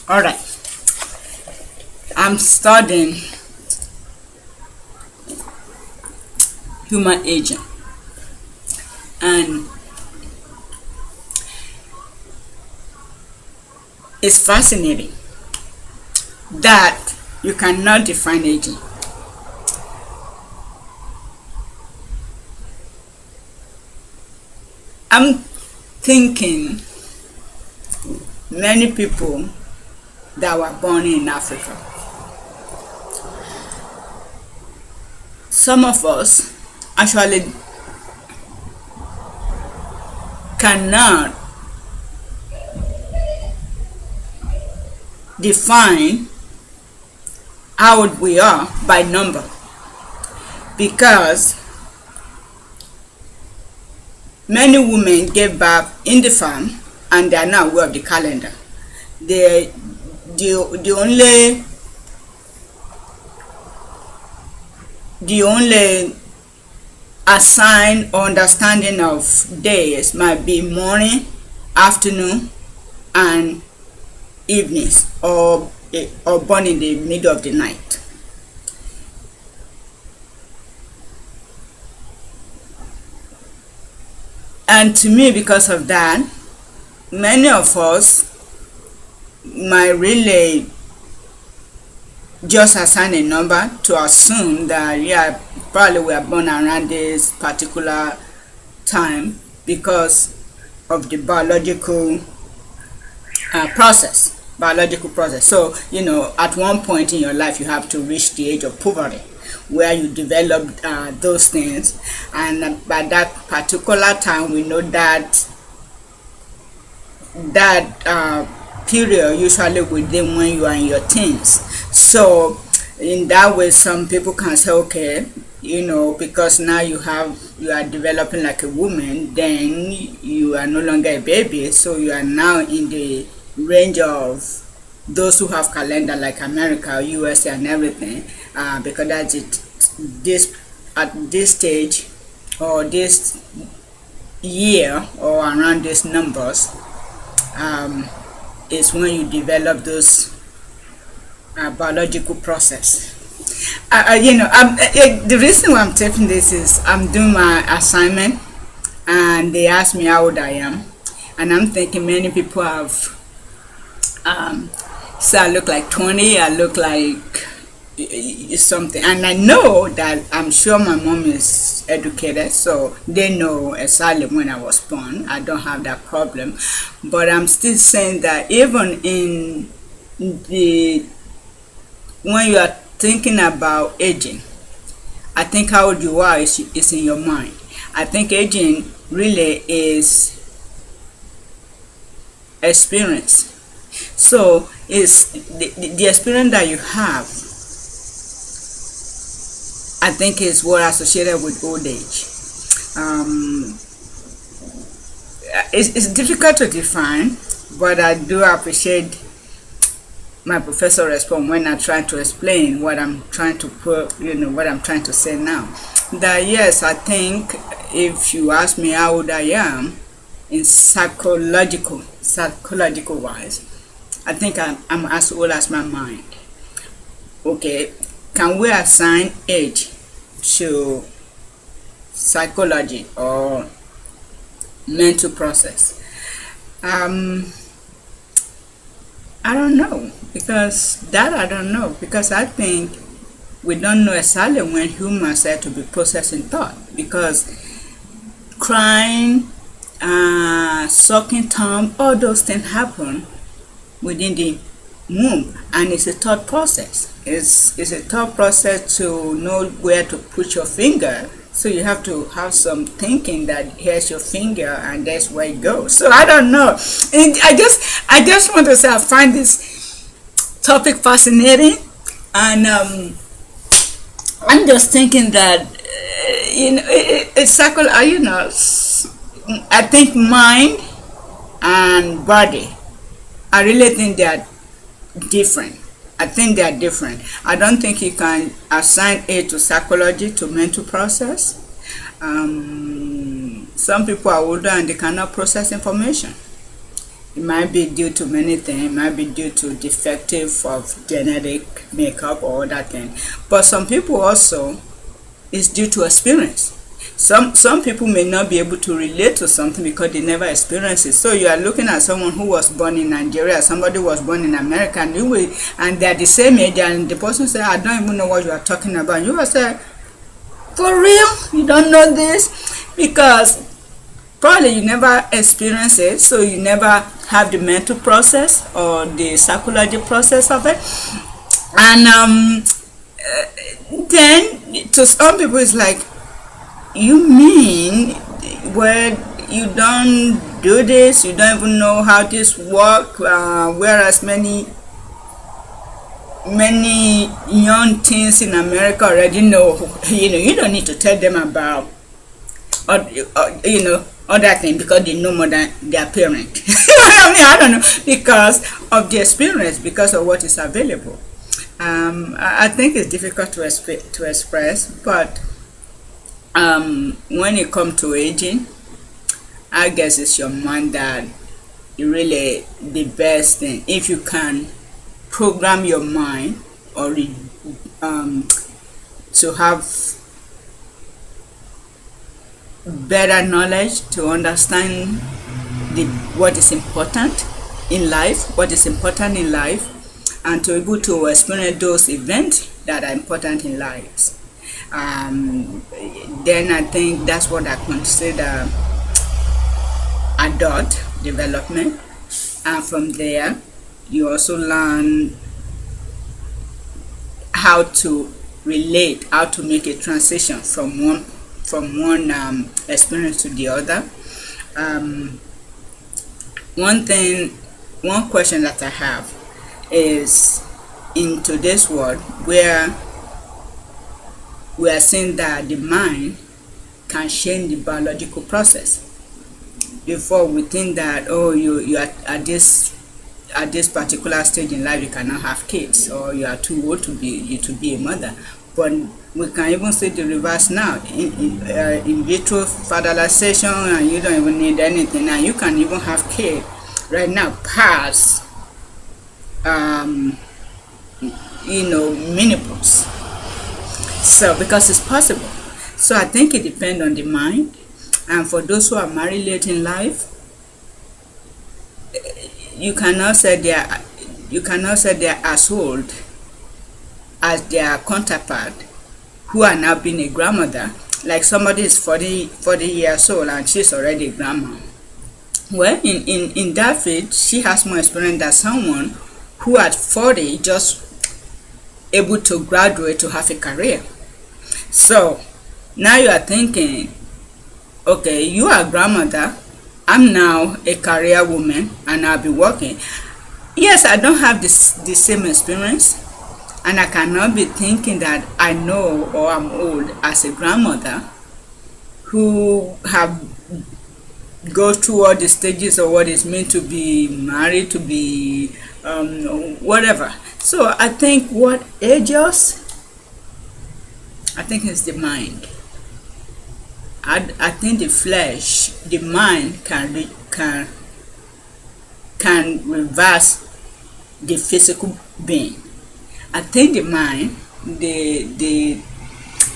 All right. I'm studying human aging, and it's fascinating that you cannot define aging. I'm thinking many people that were born in Africa, some of us actually cannot define how old we are by number, because many women gave birth in the farm and they are now aware of the calendar. The only assigned or understanding of days might be morning, afternoon, and evenings, or born in the middle of the night. And to me, because of that, many of us might really just assign a number to assume that, yeah, probably we are born around this particular time because of the biological process. So, at one point in your life, you have to reach the age of puberty, where you develop those things, and by that particular time, we know that period usually within when you are in your teens. So in that way, some people can say, okay, because now you are developing like a woman, then you are no longer a baby, so you are now in the range of those who have calendar like America, USA, and everything, because that's it. At this stage, or this year, or around these numbers, is when you develop those biological process. The reason why I'm taking this is I'm doing my assignment, and they asked me how old I am, and I'm thinking many people have so I look like 20, I look like something, and I know that I'm sure my mom is educated, so they know exactly when I was born. I don't have that problem, but I'm still saying that even in when you are thinking about aging, I think how old you are is in your mind. I think aging really is experience. So it's the experience that you have, I think, is what associated with old age. It's difficult to define, but I do appreciate my professor response when I try to explain what I'm trying to what I'm trying to say now. That yes, I think if you ask me how old I am in psychological wise, I think I'm as old as my mind. Okay, can we assign age to psychology or mental process? I don't know, because I don't know, because I think we don't know exactly when humans are to be processing thought, because crying, sucking thumb, all those things happen within the womb, and it's a thought process. It's a thought process to know where to put your finger. So you have to have some thinking that here's your finger and that's where it goes. So I don't know. And I just want to say I find this topic fascinating, and I'm just thinking that it's psychology. I think mind and body, I really think they are different. I think they are different. I don't think you can assign it to psychology, to mental process. Some people are older and they cannot process information. It might be due to many things. It might be due to defective of genetic makeup or other thing. But some people also, it's due to experience. Some people may not be able to relate to something because they never experienced it. So you are looking at someone who was born in Nigeria, somebody was born in America, and they're the same age, and the person said, I don't even know what you are talking about. You will say, for real? You don't know this? Because probably you never experienced it, so you never have the mental process or the psychology process of it. And then to some people it's like, you mean where you don't do this, you don't even know how this works, whereas many young teens in America already know. You don't need to tell them about other things because they know more than their parent. I don't know, because of the experience, because of what is available. I think it's difficult to express, but when it comes to aging, I guess it's your mind that really the best thing. If you can program your mind or to have better knowledge to understand what is important in life, and to be able to experience those events that are important in life. Then I think that's what I consider adult development, and from there you also learn how to relate, how to make a transition from one experience to the other. One question that I have is, in today's world where we are seeing that the mind can change the biological process. Before, we think that, oh, you are at this particular stage in life you cannot have kids, or you are too old to be a mother. But we can even see the reverse now. In vitro fertilization, and you don't even need anything, and you can even have kids right now past menopause. So because it's possible. So I think it depends on the mind. And for those who are married late in life, you cannot say they are as old as their counterpart who are now being a grandmother. Like somebody is 40 years old and she's already a grandma. Well, in that field, she has more experience than someone who at 40 just able to graduate to have a career. So now you are thinking, okay, you are a grandmother, I'm now a career woman and I'll be working. Yes, I don't have the same experience, and I cannot be thinking that I know or I'm old as a grandmother who have go through all the stages of what it means to be married, to be whatever. So I think what ages, I think it's the mind. I think the flesh, the mind can reverse the physical being. I think the mind, the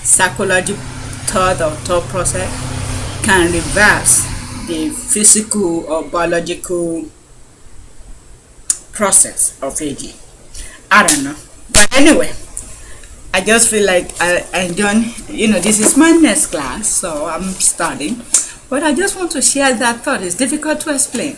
psychological thought process can reverse the physical or biological process of aging. I don't know, but anyway, I just feel like I enjoy, this is my next class, so I'm starting, but I just want to share that thought. It's difficult to explain.